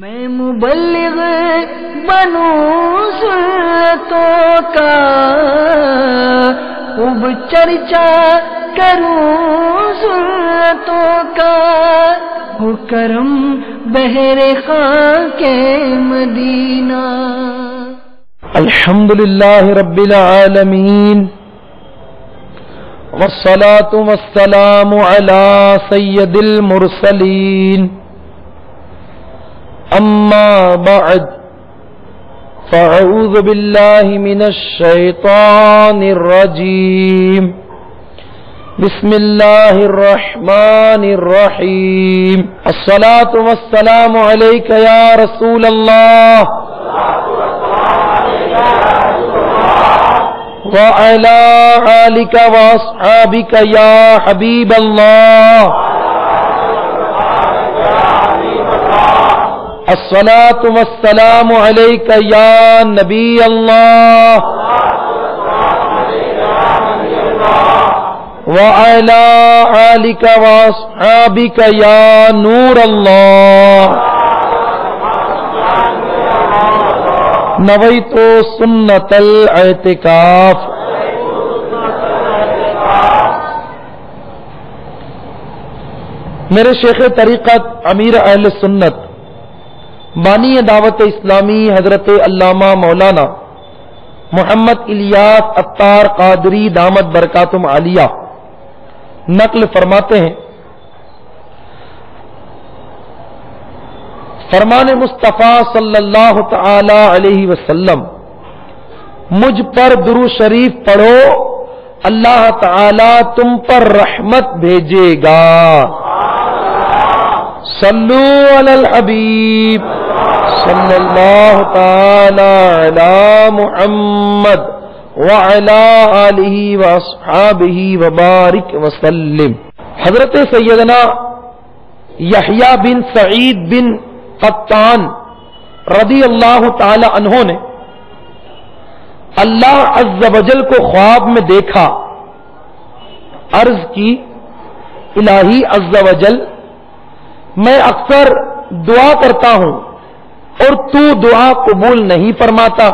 میں مبلغ بنوں سنتوں کا، خوب چرچا کروں سنتوں کا، ہو کرم بہر خاک مدینہ۔ الحمدللہ رب العالمین، والصلاة والسلام علی سید المرسلین، اما بعد فاعوذ باللہ من الشیطان الرجیم، بسم اللہ الرحمن الرحیم۔ الصلاة والسلام علیک یا رسول اللہ وعلی آلک واصحابک یا حبیب اللہ۔ الصلاة والسلام علیک یا نبی اللہ وعلی آلک واصحابک یا نور اللہ۔ نویت سنت الاعتکاف۔ میرے شیخ طریقت امیر اہل سنت بانی دعوت اسلامی حضرت علامہ مولانا محمد الیاس عطار قادری دامت برکاتہم عالیہ نقل فرماتے ہیں، فرمان مصطفیٰ صلی اللہ تعالی علیہ وسلم، مجھ پر درود شریف پڑھو اللہ تعالی تم پر رحمت بھیجے گا۔ صلو علی الحبیب صلی اللہ تعالی علی محمد وعلی آلہ واصحابہ وبارک وسلم۔ حضرت سیدنا یحییٰ بن سعید بن قطان رضی اللہ تعالی عنہ نے اللہ عز و جل کو خواب میں دیکھا، عرض کی الہی عز و جل، میں اکثر دعا کرتا ہوں اور تو دعا قبول نہیں فرماتا۔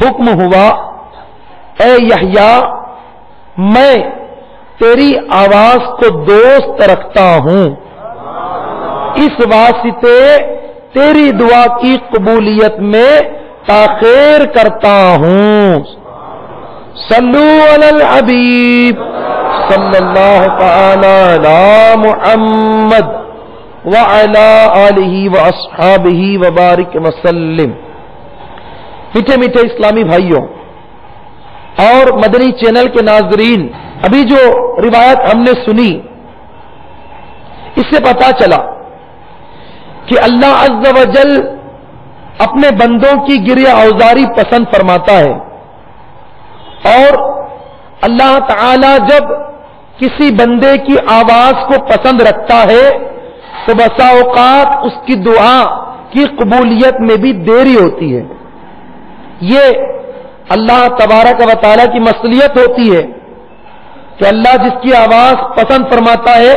حکم ہوا، اے یحییٰ میں تیری آواز کو دوست رکھتا ہوں، اس واسطے تیری دعا کی قبولیت میں تاخیر کرتا ہوں۔ صلو علی الحبیب صلی اللہ تعالی علی محمد وعلی آلہ واصحابہ وبارک وسلم۔ میٹھے میٹھے اسلامی بھائیوں اور مدنی چینل کے ناظرین، ابھی جو روایت ہم نے سنی اس سے پتہ چلا کہ اللہ عز و جل اپنے بندوں کی گریہ اوزاری پسند فرماتا ہے، اور اللہ تعالی جب کسی بندے کی آواز کو پسند رکھتا ہے تو بسا اوقات اس کی دعا کی قبولیت میں بھی دیری ہوتی ہے۔ یہ اللہ تبارک و تعالی کی مصلحت ہوتی ہے کہ اللہ جس کی آواز پسند فرماتا ہے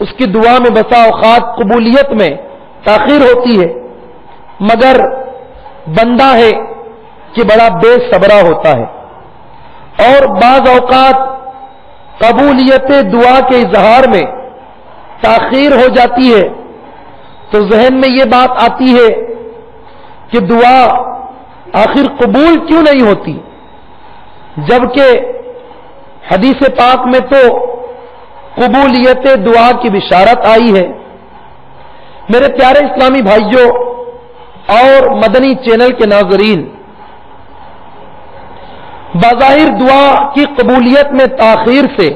اس کی دعا میں بسا اوقات قبولیت میں تاخیر ہوتی ہے، مگر بندہ ہے کہ بڑا بے صبرا ہوتا ہے، اور بعض اوقات قبولیت دعا کے اظہار میں تاخیر ہو جاتی ہے تو ذہن میں یہ بات آتی ہے کہ دعا آخر قبول کیوں نہیں ہوتی، جبکہ حدیث پاک میں تو قبولیت دعا کی بشارت آئی ہے۔ میرے پیارے اسلامی بھائیوں اور مدنی چینل کے ناظرین، بظاہر دعا کی قبولیت میں تاخیر سے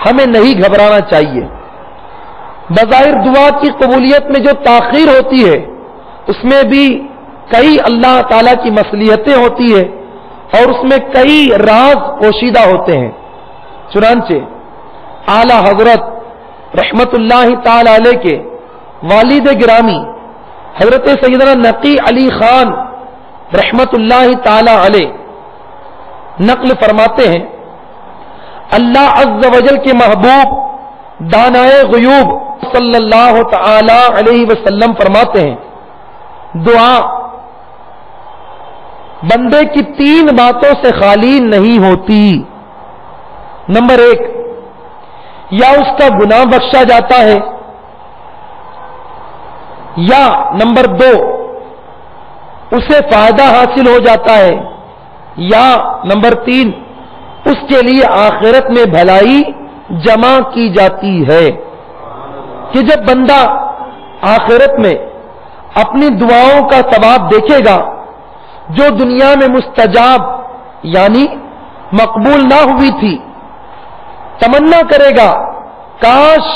ہمیں نہیں گھبرانا چاہیے۔ بظاہر دعا کی قبولیت میں جو تاخیر ہوتی ہے اس میں بھی کئی اللہ تعالی کی مصلحتیں ہوتی ہے اور اس میں کئی راز پوشیدہ ہوتے ہیں۔ چنانچہ اعلی حضرت رحمت اللہ تعالی علیہ کے والد گرامی حضرت سیدنا نقی علی خان رحمت اللہ تعالی علیہ نقل فرماتے ہیں، اللہ عز و جل کے محبوب دانائے غیوب صلی اللہ تعالی علیہ وسلم فرماتے ہیں دعا بندے کی 3 باتوں سے خالی نہیں ہوتی. نمبر 1، یا اس کا گناہ بخشا جاتا ہے، یا نمبر 2، اسے فائدہ حاصل ہو جاتا ہے، یا نمبر 3، اس کے لیے آخرت میں بھلائی جمع کی جاتی ہے. کہ جب بندہ آخرت میں اپنی دعاؤں کا ثواب دیکھے گا جو دنیا میں مستجاب یعنی مقبول نہ ہوئی تھی، تمنا کرے گا کاش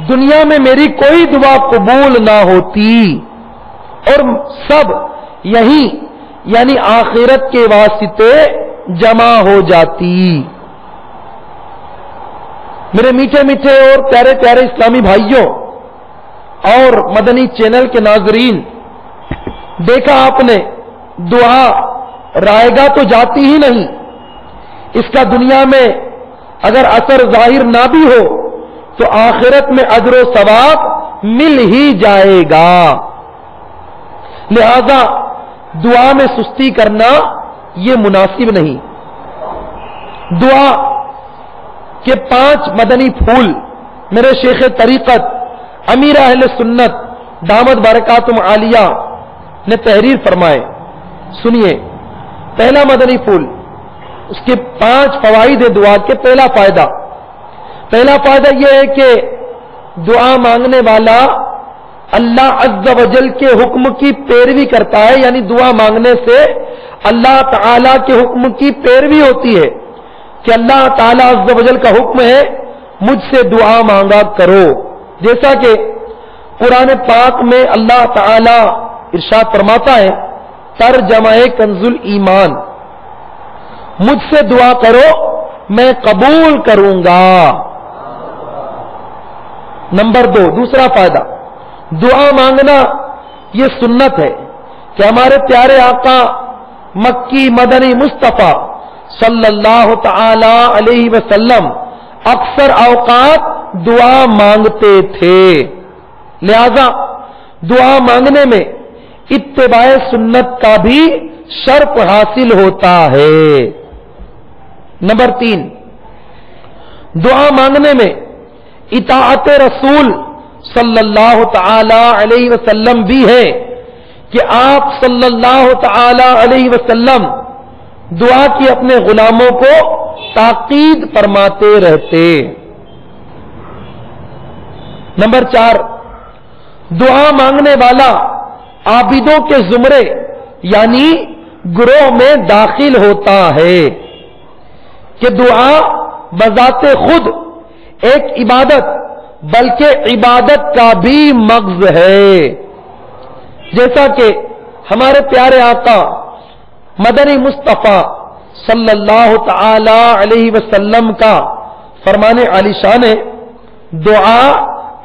دنیا میں میری کوئی دعا قبول نہ ہوتی، اور سب یہی یعنی آخرت کے واسطے جمع ہو جاتی. میرے میٹھے میٹھے اور پیارے پیارے اسلامی بھائیوں اور مدنی چینل کے ناظرین، دیکھا آپ نے دعا رائے گا تو جاتی ہی نہیں، اس کا دنیا میں اگر اثر ظاہر نہ بھی ہو تو آخرت میں اجر و ثواب مل ہی جائے گا. لہذا دعا میں سستی کرنا یہ مناسب نہیں. دعا کے 5 مدنی پھول میرے شیخ طریقت امیر اہل سنت دامت برکاتہم عالیہ نے تحریر فرمائے. سنیے، پہلا مدنی پھول، اس کے 5 فوائد دعا کے. پہلا فائدہ یہ ہے کہ دعا مانگنے والا اللہ عز و جل کے حکم کی پیروی کرتا ہے، یعنی دعا مانگنے سے اللہ تعالی کے حکم کی پیروی ہوتی ہے کہ اللہ تعالی عز و جل کا حکم ہے مجھ سے دعا مانگا کرو. جیسا کہ قرآن پاک میں اللہ تعالی ارشاد فرماتا ہے ترجمہ کنز الایمان، مجھ سے دعا کرو میں قبول کروں گا. نمبر 2، دوسرا فائدہ، دعا مانگنا یہ سنت ہے کہ ہمارے پیارے آقا مکی مدنی مصطفیٰ صلی اللہ تعالی علیہ وسلم اکثر اوقات دعا مانگتے تھے. لہذا دعا مانگنے میں اتباع سنت کا بھی شرف حاصل ہوتا ہے. نمبر 3، دعا مانگنے میں اطاعت رسول صلی اللہ تعالی علیہ وسلم بھی ہے کہ آپ صلی اللہ تعالی علیہ وسلم دعا کی اپنے غلاموں کو تاکید فرماتے رہتے. نمبر 4، دعا مانگنے والا عابدوں کے زمرے یعنی گروہ میں داخل ہوتا ہے کہ دعا بذات خود ایک عبادت بلکہ عبادت کا بھی مغز ہے. جیسا کہ ہمارے پیارے آقا مدنی مصطفیٰ صلی اللہ تعالی علیہ وسلم کا فرمان عالی شان ہے دعا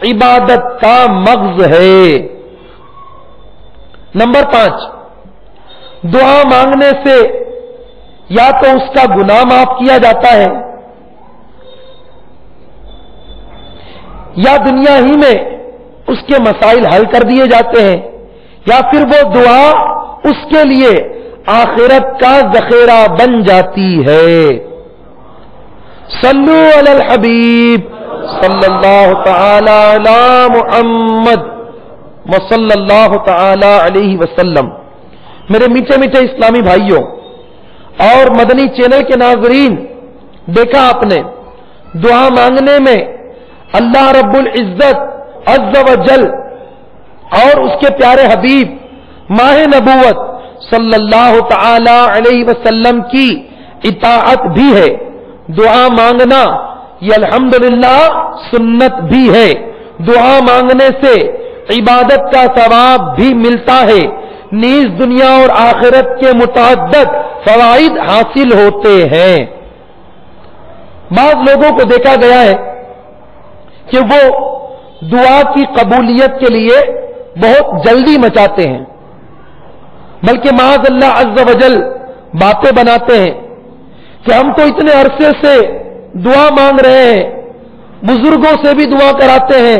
عبادت کا مغز ہے. نمبر 5، دعا مانگنے سے یا تو اس کا گناہ معاف کیا جاتا ہے یا دنیا ہی میں اس کے مسائل حل کر دیے جاتے ہیں، یا پھر وہ دعا اس کے لیے آخرت کا ذخیرہ بن جاتی ہے. صلو علی الحبیب صلی اللہ تعالی علی محمد وصلی اللہ تعالی علیہ وسلم. میرے میٹھے میٹھے اسلامی بھائیوں اور مدنی چینل کے ناظرین، دیکھا آپ نے دعا مانگنے میں اللہ رب العزت عز و جل اور اس کے پیارے حبیب ماہ نبوت صلی اللہ تعالی علیہ وسلم کی اطاعت بھی ہے. دعا مانگنا یہ الحمدللہ سنت بھی ہے. دعا مانگنے سے عبادت کا ثواب بھی ملتا ہے، نیز دنیا اور آخرت کے متعدد فوائد حاصل ہوتے ہیں. بعض لوگوں کو دیکھا گیا ہے کہ وہ دعا کی قبولیت کے لیے بہت جلدی مچاتے ہیں، بلکہ معاذ اللہ عز و جل باتیں بناتے ہیں کہ ہم تو اتنے عرصے سے دعا مانگ رہے ہیں، بزرگوں سے بھی دعا کراتے ہیں،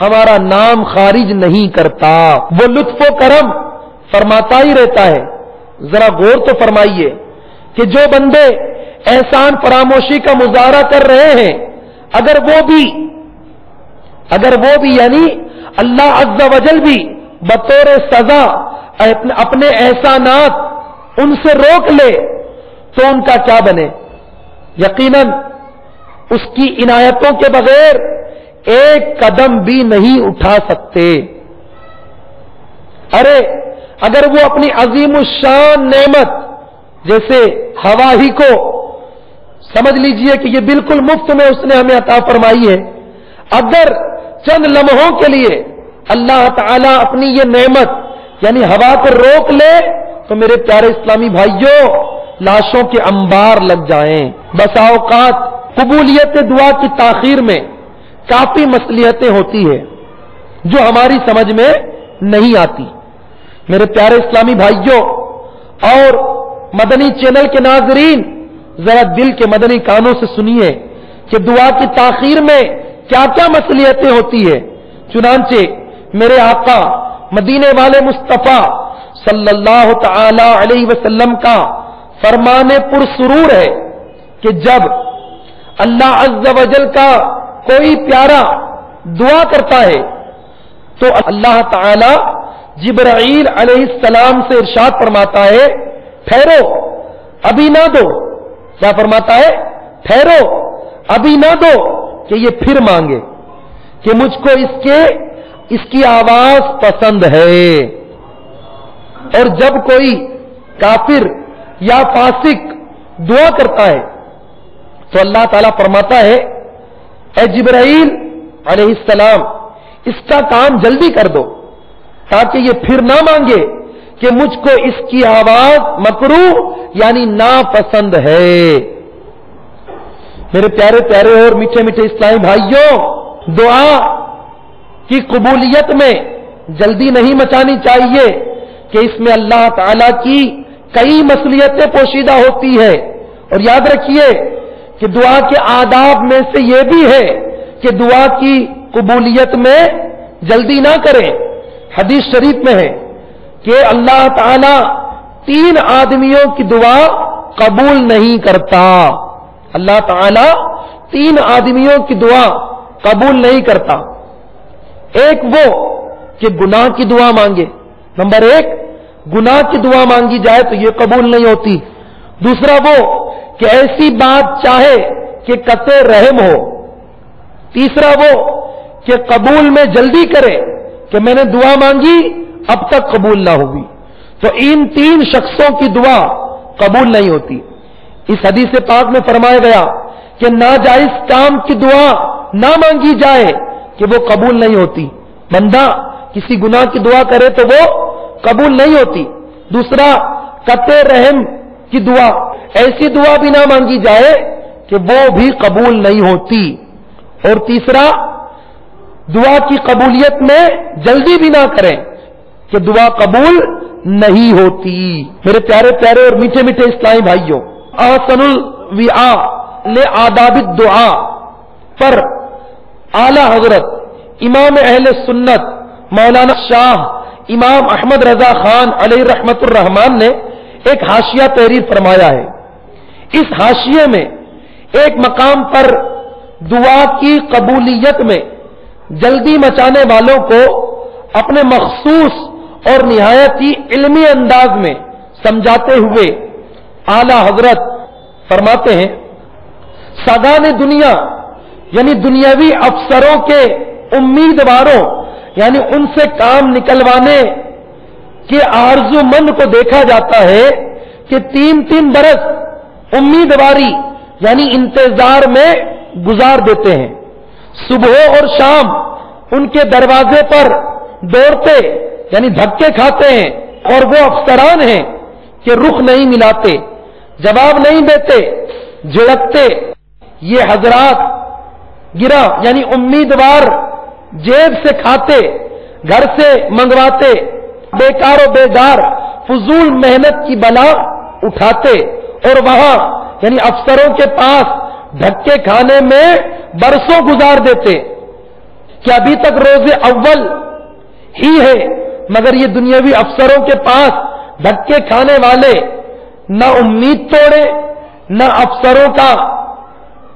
ہمارا نام خارج نہیں کرتا، وہ لطف و کرم فرماتا ہی رہتا ہے۔ ذرا غور تو فرمائیے کہ جو بندے احسان فراموشی کا مظاہرہ کر رہے ہیں، اگر وہ بھی یعنی اللہ عز و جل بھی بطور سزا اپنے احسانات ان سے روک لے تو ان کا کیا بنے؟ یقیناً اس کی عنایتوں کے بغیر ایک قدم بھی نہیں اٹھا سکتے۔ ارے اگر وہ اپنی عظیم الشان نعمت جیسے ہوا ہی کو سمجھ لیجئے کہ یہ بالکل مفت میں اس نے ہمیں عطا فرمائی ہے، اگر چند لمحوں کے لیے اللہ تعالیٰ اپنی یہ نعمت یعنی ہوا کو روک لے تو میرے پیارے اسلامی بھائیوں لاشوں کے انبار لگ جائیں۔ بسا اوقات قبولیت دعا کی تاخیر میں کافی مصلحتیں ہوتی ہیں جو ہماری سمجھ میں نہیں آتی۔ میرے پیارے اسلامی بھائیوں اور مدنی چینل کے ناظرین، ذرا دل کے مدنی کانوں سے سنیے کہ دعا کی تاخیر میں کیا کیا مصلحتیں ہوتی ہے۔ چنانچہ میرے آقا مدینے والے مصطفیٰ صلی اللہ تعالی علیہ وسلم کا فرمان پرسرور ہے کہ جب اللہ عز و جل کا کوئی پیارا دعا کرتا ہے تو اللہ تعالی جبرائیل علیہ السلام سے ارشاد فرماتا ہے ٹھہرو ابھی نہ دو۔ کیا فرماتا ہے؟ ٹھہرو ابھی نہ دو کہ یہ پھر مانگے کہ مجھ کو اس کی آواز پسند ہے۔ اور جب کوئی کافر یا فاسق دعا کرتا ہے تو اللہ تعالیٰ فرماتا ہے اے جبرائیل علیہ السلام اس کا کام جلدی کر دو تاکہ یہ پھر نہ مانگے کہ مجھ کو اس کی آواز مکروہ یعنی ناپسند ہے۔ میرے پیارے پیارے اور میٹھے میٹھے اسلامی بھائیوں، دعا کی قبولیت میں جلدی نہیں مچانی چاہیے کہ اس میں اللہ تعالی کی کئی مصلحتیں پوشیدہ ہوتی ہے۔ اور یاد رکھیے کہ دعا کے آداب میں سے یہ بھی ہے کہ دعا کی قبولیت میں جلدی نہ کریں۔ حدیث شریف میں ہے کہ اللہ تعالی 3 آدمیوں کی دعا قبول نہیں کرتا۔ اللہ تعالی 3 آدمیوں کی دعا قبول نہیں کرتا۔ ایک وہ کہ گناہ کی دعا مانگے، نمبر 1 گناہ کی دعا مانگی جائے تو یہ قبول نہیں ہوتی۔ دوسرا وہ کہ ایسی بات چاہے کہ قطع رحم ہو۔ تیسرا وہ کہ قبول میں جلدی کرے کہ میں نے دعا مانگی اب تک قبول نہ ہوگی، تو ان 3 شخصوں کی دعا قبول نہیں ہوتی۔ اس حدیث پاک میں فرمایا گیا کہ ناجائز کام کی دعا نہ مانگی جائے کہ وہ قبول نہیں ہوتی۔ بندہ کسی گناہ کی دعا کرے تو وہ قبول نہیں ہوتی۔ دوسرا قطع رحم کی دعا، ایسی دعا بھی نہ مانگی جائے کہ وہ بھی قبول نہیں ہوتی۔ اور تیسرا دعا کی قبولیت میں جلدی بھی نہ کریں کہ دعا قبول نہیں ہوتی۔ میرے پیارے پیارے اور میٹھے میٹھے اسلامی بھائیوں، احسن الوعاء لآداب الدعاء پر اعلی حضرت امام اہل سنت مولانا شاہ امام احمد رضا خان علیہ رحمت الرحمان نے ایک حاشیہ تحریر فرمایا ہے۔ اس حاشیے میں ایک مقام پر دعا کی قبولیت میں جلدی مچانے والوں کو اپنے مخصوص اور نہایت ہی علمی انداز میں سمجھاتے ہوئے اعلی حضرت فرماتے ہیں ساگان دنیا یعنی دنیاوی افسروں کے امیدواروں یعنی ان سے کام نکلوانے کے آرزو مند کو دیکھا جاتا ہے کہ 3 برس امیدواری یعنی انتظار میں گزار دیتے ہیں۔ صبح اور شام ان کے دروازے پر دوڑتے یعنی دھکے کھاتے ہیں، اور وہ افسران ہیں کہ رخ نہیں ملاتے، جواب نہیں دیتے، جھڑکتے۔ یہ حضرات گرا یعنی امیدوار جیب سے کھاتے، گھر سے منگواتے، بیکار و بیدار فضول محنت کی بلا اٹھاتے اور وہاں یعنی افسروں کے پاس دھکے کھانے میں برسوں گزار دیتے۔ کہ ابھی تک روز اول ہی ہے، مگر یہ دنیاوی افسروں کے پاس دھکے کھانے والے نہ امید توڑیں نہ افسروں کا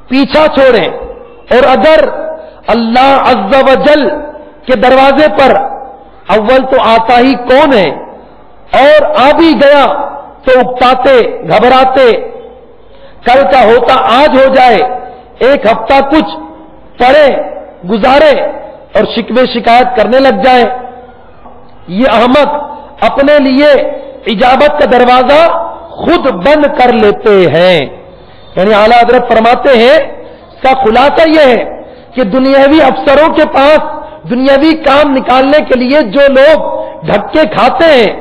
پیچھا چھوڑیں، اور اگر اللہ عز و جل کے دروازے پر اول تو آتا ہی کون ہے، اور آ بھی گیا تو اکتاتے گھبراتے کل کا ہوتا آج ہو جائے، ایک ہفتہ کچھ پڑے گزارے اور شکوے شکایت کرنے لگ جائے۔ یہ احمق اپنے لیے اجابت کا دروازہ خود بند کر لیتے ہیں۔ یعنی اعلیٰ حضرت فرماتے ہیں اس کا خلاصہ یہ ہے کہ دنیاوی افسروں کے پاس دنیاوی کام نکالنے کے لیے جو لوگ دھکے کھاتے ہیں،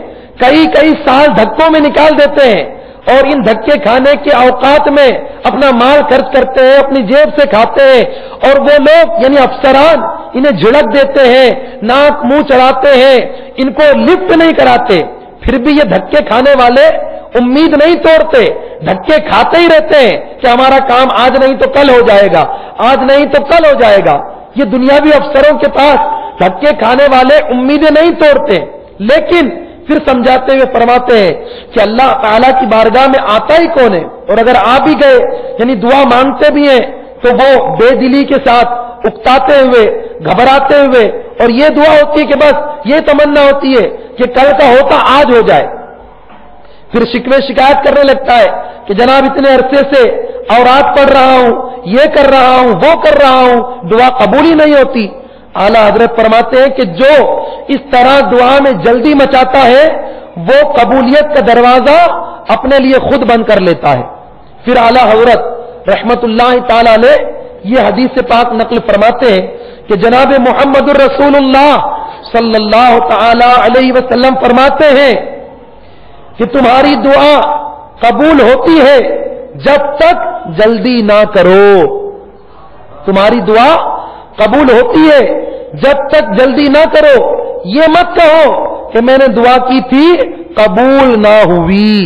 کئی سال دھکوں میں نکال دیتے ہیں، اور ان دھکے کھانے کے اوقات میں اپنا مال خرچ کرتے ہیں، اپنی جیب سے کھاتے ہیں، اور وہ لوگ یعنی افسران انہیں جھڑک دیتے ہیں، ناک منہ چڑھاتے ہیں، ان کو لفٹ نہیں کراتے، پھر بھی یہ دھکے کھانے والے امید نہیں توڑتے، دھکے کھاتے ہی رہتے ہیں کہ ہمارا کام آج نہیں تو کل ہو جائے گا، آج نہیں تو کل ہو جائے گا۔ یہ دنیاوی افسروں کے پاس دھکے کھانے والے امیدیں نہیں توڑتے، لیکن پھر سمجھاتے ہوئے فرماتے ہیں کہ اللہ تعالیٰ کی بارگاہ میں آتا ہی کون ہے، اور اگر آ بھی گئے یعنی دعا مانگتے بھی ہیں تو وہ بے دلی کے ساتھ اکتاتے ہوئے گھبراتے ہوئے، اور یہ دعا ہوتی ہے کہ بس یہ تمنا ہوتی ہے کہ کل کا ہوتا آج ہو جائے۔ پھر شکوے شکایت کرنے لگتا ہے کہ جناب اتنے عرصے سے اورات پڑھ رہا ہوں، یہ کر رہا ہوں، وہ کر رہا ہوں، دعا قبول ہی نہیں ہوتی۔ اعلیٰ حضرت فرماتے ہیں کہ جو اس طرح دعا میں جلدی مچاتا ہے وہ قبولیت کا دروازہ اپنے لیے خود بند کر لیتا ہے۔ پھر اعلیٰ حضرت رحمت اللہ تعالی علیہ یہ حدیث پاک نقل فرماتے ہیں کہ جناب محمد الرسول اللہ صلی اللہ تعالی علیہ وسلم فرماتے ہیں کہ تمہاری دعا قبول ہوتی ہے جب تک جلدی نہ کرو، تمہاری دعا قبول ہوتی ہے جب تک جلدی نہ کرو، یہ مت کہو کہ میں نے دعا کی تھی قبول نہ ہوئی۔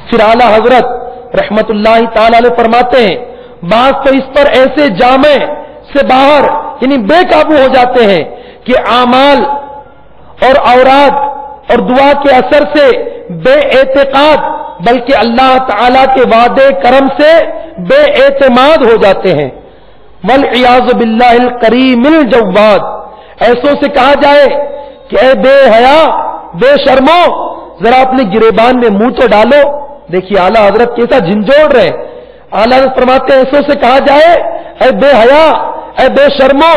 پھر اعلیٰ حضرت رحمت اللہ تعالی علیہ فرماتے ہیں بعض تو اس پر ایسے جامع سے باہر یعنی بے قابو ہو جاتے ہیں کہ اعمال اور اوراد اور دعا کے اثر سے بے اعتقاد بلکہ اللہ تعالی کے وعدے کرم سے بے اعتماد ہو جاتے ہیں۔ والعیاذ باللہ الکریم الجواد، ایسوں سے کہا جائے کہ اے بے حیا بے شرمو ذرا اپنے گریبان میں منہ تو ڈالو۔ دیکھیے اعلیٰ حضرت کیسا جھنجھوڑ رہے، اعلیٰ حضرت فرماتے ہیں ایسوں سے کہا جائے اے بے حیا اے بے شرمو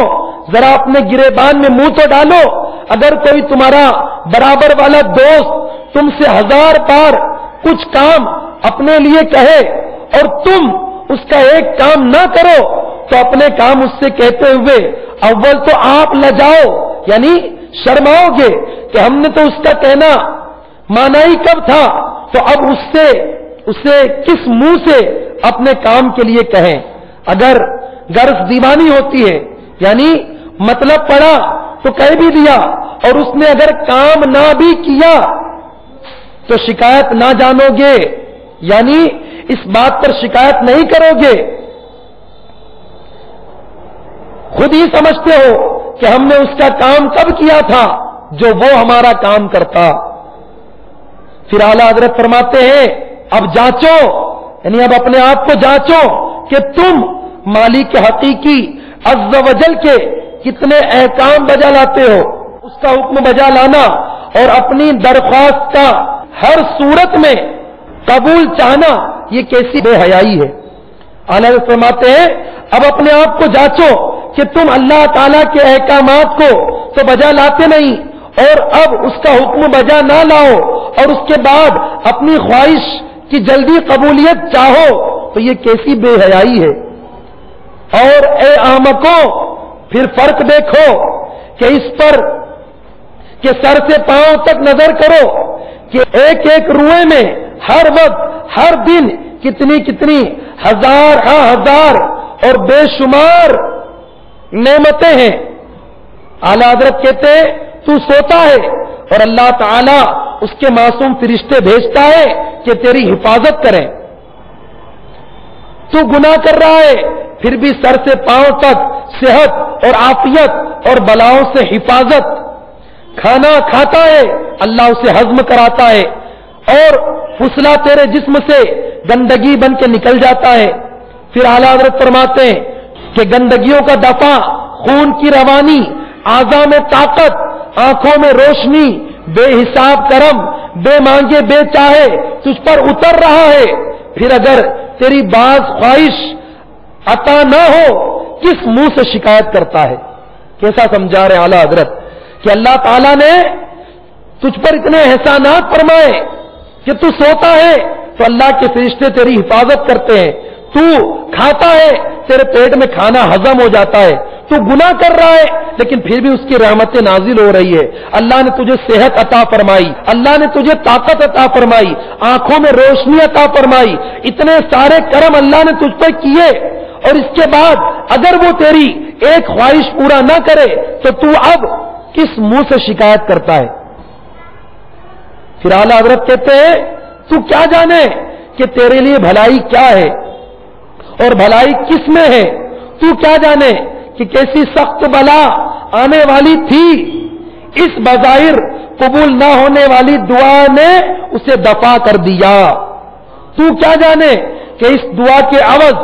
ذرا اپنے گریبان میں منہ تو ڈالو۔ اگر کوئی تمہارا برابر والا دوست تم سے 1000 بار کچھ کام اپنے لیے کہے اور تم اس کا ایک کام نہ کرو تو اپنے کام اس سے کہتے ہوئے اول تو آپ لجاؤ یعنی شرماؤ گے کہ ہم نے تو اس کا کہنا مانا ہی کب تھا، تو اب اسے کس منہ سے اپنے کام کے لیے کہیں۔ اگر غرض دیوانی ہوتی ہے یعنی مطلب پڑا تو کہہ بھی دیا، اور اس نے اگر کام نہ بھی کیا تو شکایت نہ جانو گے یعنی اس بات پر شکایت نہیں کرو گے، خود ہی سمجھتے ہو کہ ہم نے اس کا کام کب کیا تھا جو وہ ہمارا کام کرتا۔ پھر اعلیٰ حضرت فرماتے ہیں اب جانچو یعنی اب اپنے آپ کو جانچو کہ تم مالک حقیقی عز و جل کے کتنے احکام بجا لاتے ہو۔ اس کا حکم بجا لانا اور اپنی درخواست کا ہر صورت میں قبول چاہنا یہ کیسی بے حیائی ہے۔ اعلیٰ حضرت فرماتے ہیں اب اپنے آپ کو جانچو کہ تم اللہ تعالیٰ کے احکامات کو تو بجا لاتے نہیں، اور اب اس کا حکم بجا نہ لاؤ اور اس کے بعد اپنی خواہش کی جلدی قبولیت چاہو تو یہ کیسی بے حیائی ہے۔ اور اے احمقوں پھر فرق دیکھو کہ اس پر کہ سر سے پاؤں تک نظر کرو کہ ایک ایک روئے میں ہر وقت ہر دن کتنی ہزار اور بے شمار نعمتیں ہیں۔ اعلیٰ حضرت کہتے ہیں تو سوتا ہے اور اللہ تعالیٰ اس کے معصوم فرشتے بھیجتا ہے کہ تیری حفاظت کریں۔ تو گناہ کر رہا ہے پھر بھی سر سے پاؤں تک صحت اور عافیت اور بلاؤں سے حفاظت، کھانا کھاتا ہے اللہ اسے ہضم کراتا ہے، اور فسلہ تیرے جسم سے گندگی بن کے نکل جاتا ہے۔ پھر اعلیٰ حضرت فرماتے ہیں کہ گندگیوں کا دفع، خون کی روانی، اعضاء میں طاقت، آنکھوں میں روشنی، بے حساب کرم، بے مانگے بے چاہے تجھ پر اتر رہا ہے۔ پھر اگر تیری بعض خواہش عطا نہ ہو کس منہ سے شکایت کرتا ہے؟ کیسا سمجھا رہے اعلیٰ حضرت کہ اللہ تعالیٰ نے تجھ پر اتنے احسانات فرمائے کہ تو سوتا ہے تو اللہ کے فرشتے تیری حفاظت کرتے ہیں، تو کھاتا ہے تیرے پیٹ میں کھانا ہضم ہو جاتا ہے، تو گناہ کر رہا ہے لیکن پھر بھی اس کی رحمتیں نازل ہو رہی ہے۔ اللہ نے تجھے صحت عطا فرمائی، اللہ نے تجھے طاقت عطا فرمائی، آنکھوں میں روشنی عطا فرمائی، اتنے سارے کرم اللہ نے تجھ پر کیے، اور اس کے بعد اگر وہ تیری ایک خواہش پورا نہ کرے تو اب کس منہ سے شکایت کرتا ہے؟ پھر اعلیٰ حضرت کہتے ہیں تو کیا جانے کہ تیرے لیے بھلائی کیا ہے اور بھلائی کس میں ہے؟ تو کیا جانے کہ کیسی سخت بلا آنے والی تھی، اس بظاہر قبول نہ ہونے والی دعا نے اسے دفع کر دیا۔ تو کیا جانے کہ اس دعا کے عوض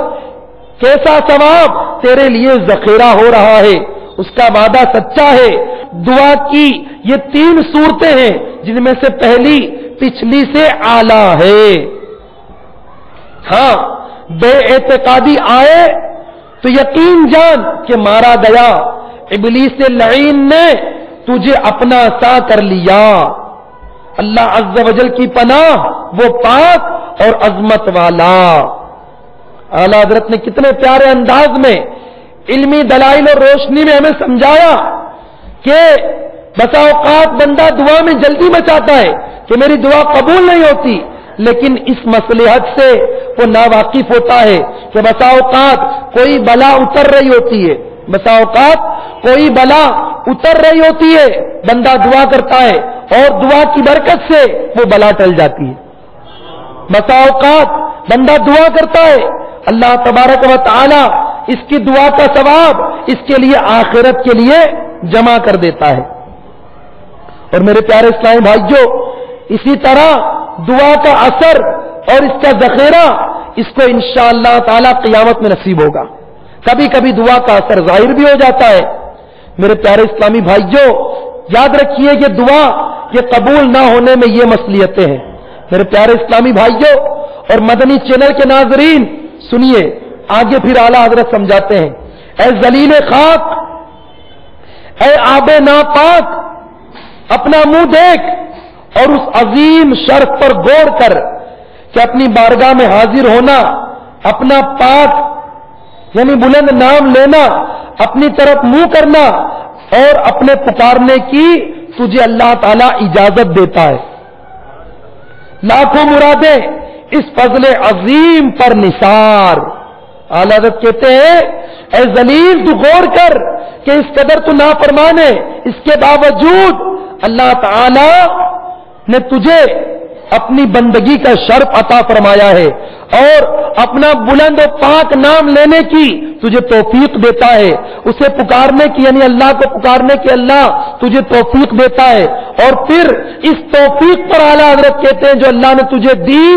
کیسا ثواب تیرے لیے ذخیرہ ہو رہا ہے، اس کا وعدہ سچا ہے۔ دعا کی یہ 3 صورتیں ہیں جن میں سے پہلی پچھلی سے اعلیٰ ہے۔ ہاں بے اعتقادی آئے تو یقین جان کہ مارا گیا، ابلیس لعین نے تجھے اپنا سا کر لیا۔ اللہ عز و جل کی پناہ وہ پاک اور عظمت والا۔ اعلیٰ حضرت نے کتنے پیارے انداز میں علمی دلائل اور روشنی میں ہمیں سمجھایا کہ بسا اوقات بندہ دعا میں جلدی مچاتا ہے کہ میری دعا قبول نہیں ہوتی، لیکن اس مصلحت سے وہ ناواقف ہوتا ہے کہ بسا اوقات کوئی بلا اتر رہی ہوتی ہے، بسا اوقات کوئی بلا اتر رہی ہوتی ہے، بندہ دعا کرتا ہے اور دعا کی برکت سے وہ بلا ٹل جاتی ہے۔ بسا اوقات بندہ دعا کرتا ہے، اللہ تبارک و تعالی اس کی دعا کا ثواب اس کے لیے آخرت کے لیے جمع کر دیتا ہے۔ اور میرے پیارے اسلامی بھائیوں، اسی طرح دعا کا اثر اور اس کا ذخیرہ اس کو انشاءاللہ تعالی قیامت میں نصیب ہوگا۔ کبھی کبھی دعا کا اثر ظاہر بھی ہو جاتا ہے۔ میرے پیارے اسلامی بھائیوں، یاد رکھیے کہ دعا یہ قبول نہ ہونے میں یہ مصلیتیں ہیں۔ میرے پیارے اسلامی بھائیوں اور مدنی چینل کے ناظرین سنیے، آگے پھر اعلیٰ حضرت سمجھاتے ہیں، اے ذلیل خاک، اے آب ناپاک، اپنا منہ دیکھ اور اس عظیم شرف پر غور کر کہ اپنی بارگاہ میں حاضر ہونا، اپنا پاک یعنی بلند نام لینا، اپنی طرف منہ کرنا اور اپنے پکارنے کی تجھے اللہ تعالی اجازت دیتا ہے۔ لاکھوں مرادیں اس فضل عظیم پر نثار۔ اعلیٰ حضرت کہتے ہیں اے ذلیل تو غور کر کہ اس قدر تو نافرمان ہے، اس کے باوجود اللہ تعالی نے تجھے اپنی بندگی کا شرف عطا فرمایا ہے اور اپنا بلند و پاک نام لینے کی تجھے توفیق دیتا ہے، اسے پکارنے کی یعنی اللہ کو پکارنے کی اللہ تجھے توفیق دیتا ہے، اور پھر اس توفیق پر اعلیٰ حضرت کہتے ہیں جو اللہ نے تجھے دی،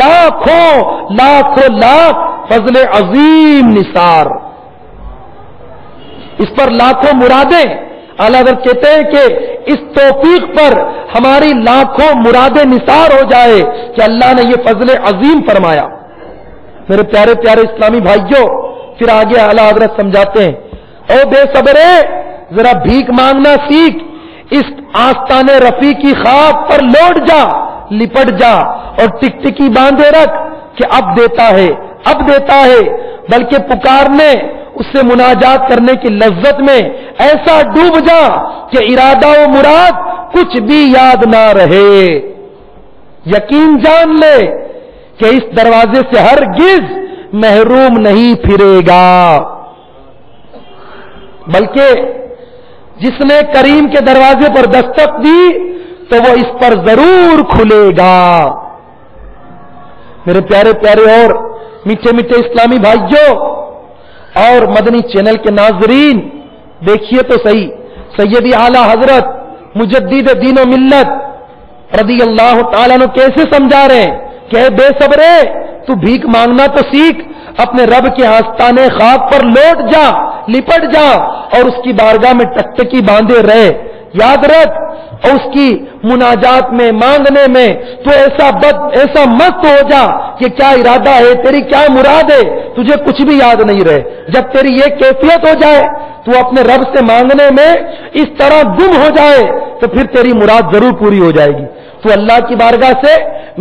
لاکھوں لاکھوں لاکھ فضل عظیم نثار، اس پر لاکھوں مرادیں۔ اعلیٰ حضرت کہتے ہیں کہ اس توفیق پر ہماری لاکھوں مرادیں نثار ہو جائے کہ اللہ نے یہ فضل عظیم فرمایا۔ میرے پیارے پیارے اسلامی بھائیوں، پھر آگے اعلیٰ حضرت سمجھاتے ہیں، اے بے صبرے ذرا بھیک مانگنا سیکھ، اس آستان رفیع کی خاک پر لوٹ جا، لپٹ جا اور ٹکٹکی باندھے رکھ کہ اب دیتا ہے، اب دیتا ہے، بلکہ پکارنے اس سے مناجات کرنے کی لذت میں ایسا ڈوب جا کہ ارادہ و مراد کچھ بھی یاد نہ رہے۔ یقین جان لے کہ اس دروازے سے ہرگز محروم نہیں پھرے گا، بلکہ جس نے کریم کے دروازے پر دستک دی تو وہ اس پر ضرور کھلے گا۔ میرے پیارے پیارے اور میٹھے میٹھے اسلامی بھائیوں اور مدنی چینل کے ناظرین، دیکھیے تو صحیح، سیدی اعلی حضرت مجدد دین و ملت رضی اللہ تعالیٰ عنہ کیسے سمجھا رہے ہیں کہ اے بے صبرے، تو بھیک مانگنا تو سیکھ، اپنے رب کے آستانے خاک پر لوٹ جا، لپٹ جا اور اس کی بارگاہ میں ٹکٹکی باندھے رہے۔ یاد رکھ، اور اس کی مناجات میں، مانگنے میں تو ایسا مست ہو جا کہ کیا ارادہ ہے، تیری کیا مراد ہے، تجھے کچھ بھی یاد نہیں رہے۔ جب تیری یہ کیفیت ہو جائے تو اپنے رب سے مانگنے میں اس طرح گم ہو جائے تو پھر تیری مراد ضرور پوری ہو جائے گی، تو اللہ کی بارگاہ سے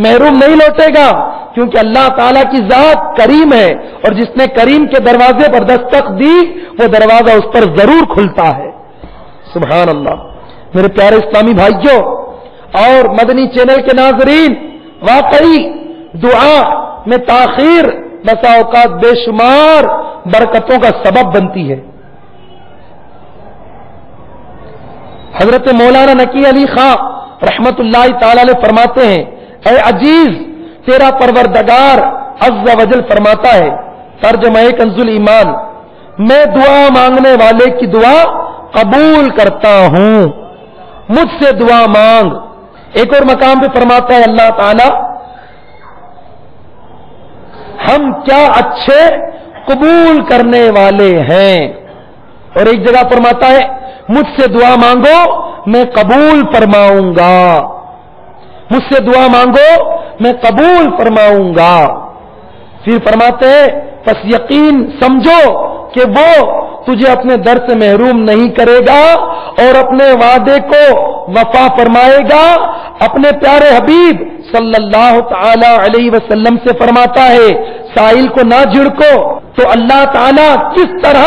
محروم نہیں لوٹے گا، کیونکہ اللہ تعالیٰ کی ذات کریم ہے، اور جس نے کریم کے دروازے پر دستک دی وہ دروازہ اس پر ضرور کھلتا ہے۔ سبحان اللہ۔ میرے پیارے اسلامی بھائیوں اور مدنی چینل کے ناظرین، واقعی دعا میں تاخیر بسا اوقات بے شمار برکتوں کا سبب بنتی ہے۔ حضرت مولانا نقی علی خاں رحمت اللہ تعالی علیہ فرماتے ہیں، اے عزیز، تیرا پروردگار عز و جل فرماتا ہے، ترجمہ کنز الایمان، میں دعا مانگنے والے کی دعا قبول کرتا ہوں، مجھ سے دعا مانگ۔ ایک اور مقام پہ فرماتا ہے اللہ تعالی، ہم کیا اچھے قبول کرنے والے ہیں، اور ایک جگہ فرماتا ہے مجھ سے دعا مانگو میں قبول فرماؤں گا، مجھ سے دعا مانگو میں قبول فرماؤں گا۔ پھر فرماتے ہیں پس یقین سمجھو کہ وہ تجھے اپنے در سے محروم نہیں کرے گا اور اپنے وعدے کو وفا فرمائے گا۔ اپنے پیارے حبیب صلی اللہ تعالی علیہ وسلم سے فرماتا ہے، سائل کو نہ جھڑکو، تو اللہ تعالیٰ کس طرح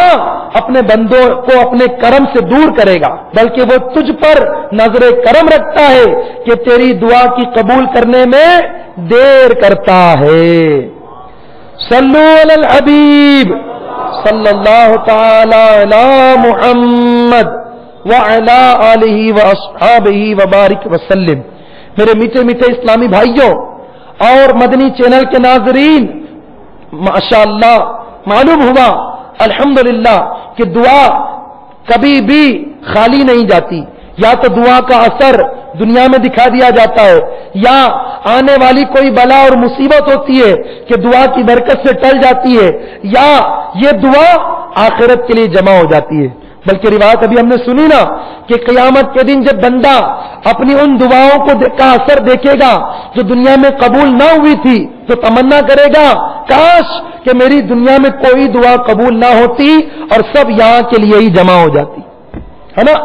اپنے بندوں کو اپنے کرم سے دور کرے گا، بلکہ وہ تجھ پر نظر کرم رکھتا ہے کہ تیری دعا کی قبول کرنے میں دیر کرتا ہے۔ صلو علی الحبیب صلی اللہ تعالی علی محمد وعلی آلہ واصحابہ وبارک وسلم۔ میرے میٹھے میٹھے اسلامی بھائیوں اور مدنی چینل کے ناظرین، ماشاءاللہ معلوم ہوا الحمدللہ کہ دعا کبھی بھی خالی نہیں جاتی، یا تو دعا کا اثر دنیا میں دکھا دیا جاتا ہے، یا آنے والی کوئی بلا اور مصیبت ہوتی ہے کہ دعا کی برکت سے ٹل جاتی ہے، یا یہ دعا آخرت کے لیے جمع ہو جاتی ہے۔ بلکہ روایت ابھی ہم نے سنی نا کہ قیامت کے دن جب بندہ اپنی ان دعاؤں کا اثر دیکھے گا جو دنیا میں قبول نہ ہوئی تھی تو تمنا کرے گا کاش کہ میری دنیا میں کوئی دعا قبول نہ ہوتی اور سب یہاں کے لیے ہی جمع ہو جاتی، ہے نا۔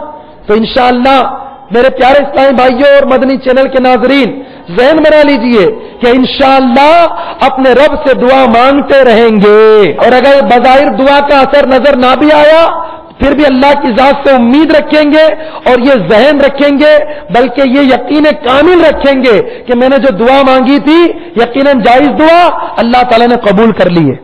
تو انشاءاللہ میرے پیارے اسلامی بھائیوں اور مدنی چینل کے ناظرین، ذہن بنا لیجئے کہ انشاءاللہ اپنے رب سے دعا مانگتے رہیں گے، اور اگر بظاہر دعا کا اثر نظر نہ بھی آیا پھر بھی اللہ کی ذات سے امید رکھیں گے اور یہ ذہن رکھیں گے، بلکہ یہ یقین کامل رکھیں گے کہ میں نے جو دعا مانگی تھی یقیناً جائز دعا اللہ تعالیٰ نے قبول کر لی ہے۔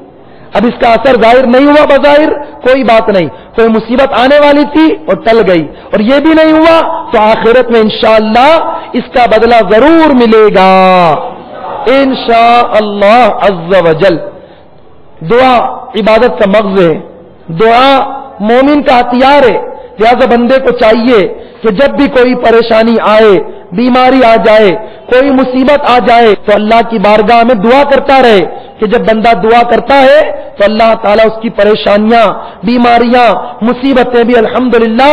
اب اس کا اثر ظاہر نہیں ہوا، بظاہر کوئی بات نہیں، کوئی مصیبت آنے والی تھی اور ٹل گئی، اور یہ بھی نہیں ہوا تو آخرت میں انشاءاللہ اس کا بدلہ ضرور ملے گا انشاءاللہ عز و جل۔ دعا عبادت کا مغز ہے، دعا مومن کا ہتھیار ہے، لہذا بندے کو چاہیے کہ جب بھی کوئی پریشانی آئے، بیماری آ جائے، کوئی مصیبت آ جائے تو اللہ کی بارگاہ میں دعا کرتا رہے، کہ جب بندہ دعا کرتا ہے تو اللہ تعالیٰ اس کی پریشانیاں، بیماریاں، مصیبتیں بھی الحمدللہ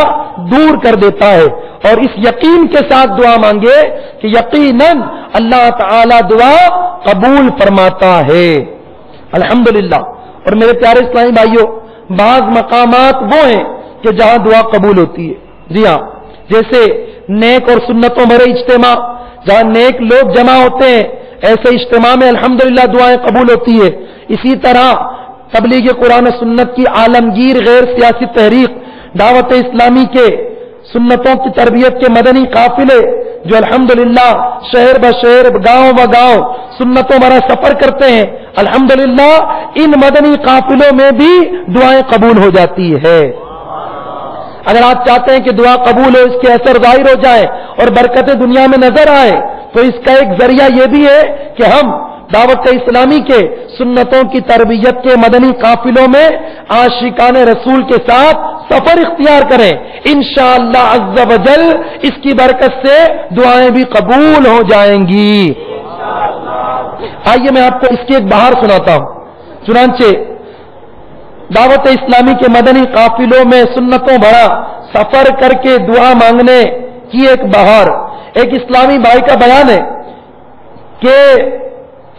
دور کر دیتا ہے، اور اس یقین کے ساتھ دعا مانگے کہ یقیناً اللہ تعالیٰ دعا قبول فرماتا ہے الحمدللہ۔ اور میرے پیارے اسلامی بھائیوں، بعض مقامات وہ ہیں کہ جہاں دعا قبول ہوتی ہے، جی ہاں، جیسے نیک اور سنتوں بھرے اجتماع، جہاں نیک لوگ جمع ہوتے ہیں، ایسے اجتماع میں الحمدللہ دعائیں قبول ہوتی ہے۔ اسی طرح تبلیغ قرآن و سنت کی عالمگیر غیر سیاسی تحریک دعوت اسلامی کے سنتوں کی تربیت کے مدنی قافلے جو الحمدللہ شہر بشہر، گاؤں بگاؤں سنتوں بھرا سفر کرتے ہیں، الحمدللہ ان مدنی قافلوں میں بھی دعائیں قبول ہو جاتی ہے۔ اگر آپ چاہتے ہیں کہ دعا قبول ہو، اس کے اثر ظاہر ہو جائے اور برکتیں دنیا میں نظر آئے، تو اس کا ایک ذریعہ یہ بھی ہے کہ ہم دعوت اسلامی کے سنتوں کی تربیت کے مدنی قافلوں میں عاشقان رسول کے ساتھ سفر اختیار کریں. انشاءاللہ عز و جل اس کی برکت سے دعائیں بھی قبول ہو جائیں گی. آئیے میں آپ کو اس کی ایک بہار سناتا ہوں. چنانچہ دعوت اسلامی کے مدنی قافلوں میں سنتوں بھرا سفر کر کے دعا مانگنے کی ایک بہار. ایک اسلامی بھائی کا بیان ہے کہ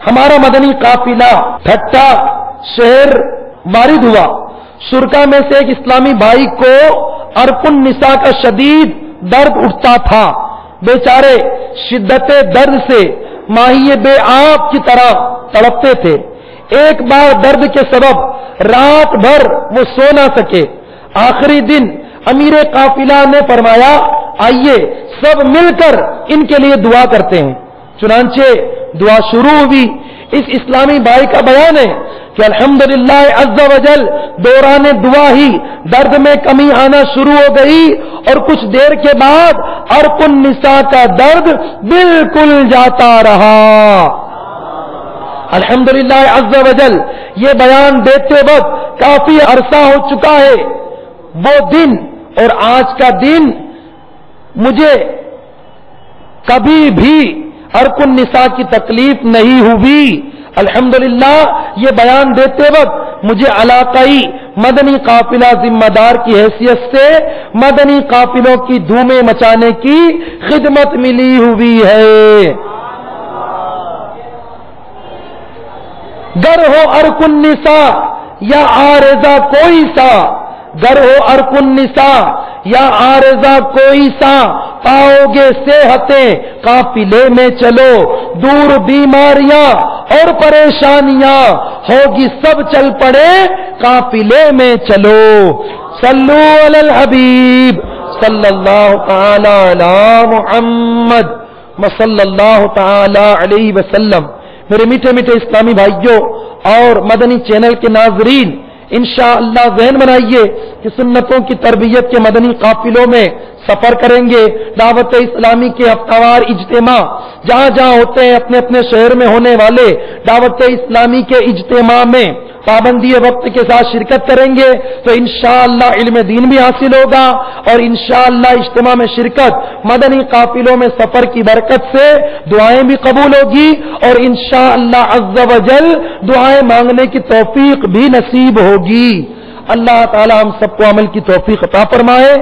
ہمارا مدنی قافلہ ٹھٹا شہر وارد ہوا. شرکا میں سے ایک اسلامی بھائی کو عرق النساء کا شدید درد اٹھتا تھا. بیچارے شدت درد سے ماہی بے آب کی طرح تڑپتے تھے. ایک بار درد کے سبب رات بھر وہ سو نہ سکے. آخری دن امیر قافلہ نے فرمایا آئیے سب مل کر ان کے لیے دعا کرتے ہیں. چنانچہ دعا شروع ہوئی. اس اسلامی بھائی کا بیان ہے کہ الحمدللہ عز و جل دوران دعا ہی درد میں کمی آنا شروع ہو گئی اور کچھ دیر کے بعد عرق النساء کا درد بالکل جاتا رہا. الحمدللہ عز و جل یہ بیان دیتے وقت کافی عرصہ ہو چکا ہے. وہ دن اور آج کا دن مجھے کبھی بھی عرق النساء کی تکلیف نہیں ہوئی. الحمدللہ یہ بیان دیتے وقت مجھے علاقائی مدنی قافلہ ذمہ دار کی حیثیت سے مدنی قافلوں کی دھومیں مچانے کی خدمت ملی ہوئی ہے. گر ہو عرق النساء یا عارضہ کوئی سا، گر ہو عرق النساء یا عارضہ کوئی سا، پاؤ گے صحتیں قافلے میں چلو. دور بیماریاں اور پریشانیاں ہوگی سب چل پڑے قافلے میں چلو. صلو علی الحبیب صلی اللہ تعالی علی محمد صلی اللہ تعالی علیہ وسلم. میرے میٹھے میٹھے اسلامی بھائیوں اور مدنی چینل کے ناظرین، انشاءاللہ ذہن بنائیے کہ سنتوں کی تربیت کے مدنی قافلوں میں سفر کریں گے. دعوت اسلامی کے ہفتہ وار اجتماع جہاں جہاں ہوتے ہیں اپنے اپنے شہر میں ہونے والے دعوت اسلامی کے اجتماع میں پابندی وقت کے ساتھ شرکت کریں گے تو انشاءاللہ علم دین بھی حاصل ہوگا اور انشاءاللہ اجتماع میں شرکت مدنی قافلوں میں سفر کی برکت سے دعائیں بھی قبول ہوگی اور انشاءاللہ عز و جل دعائیں مانگنے کی توفیق بھی نصیب ہوگی. اللہ تعالی ہم سب کو عمل کی توفیق عطا فرمائے.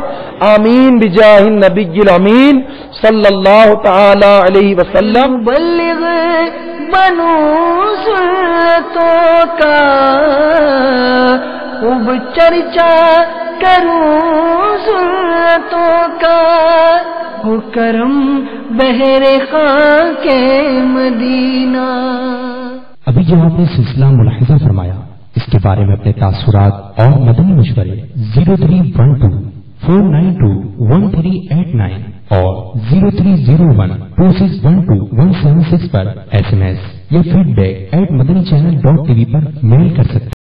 آمین بجاہ النبی الامین صلی اللہ تعالی علیہ وسلم. بلغ بنو سنتوں کا خوب چرچا کروں سنتوں کا، ہو کرم بہر خاں کے مدینہ. ابھی جو آپ نے سلسلہ ملاحظہ فرمایا اس کے بارے میں اپنے تاثرات اور مدنی مشورے 0312-492-1389 اور 0301-2612-176 پر SMS یا feedback@madanichannel.tv پر میل کر سکتے ہیں.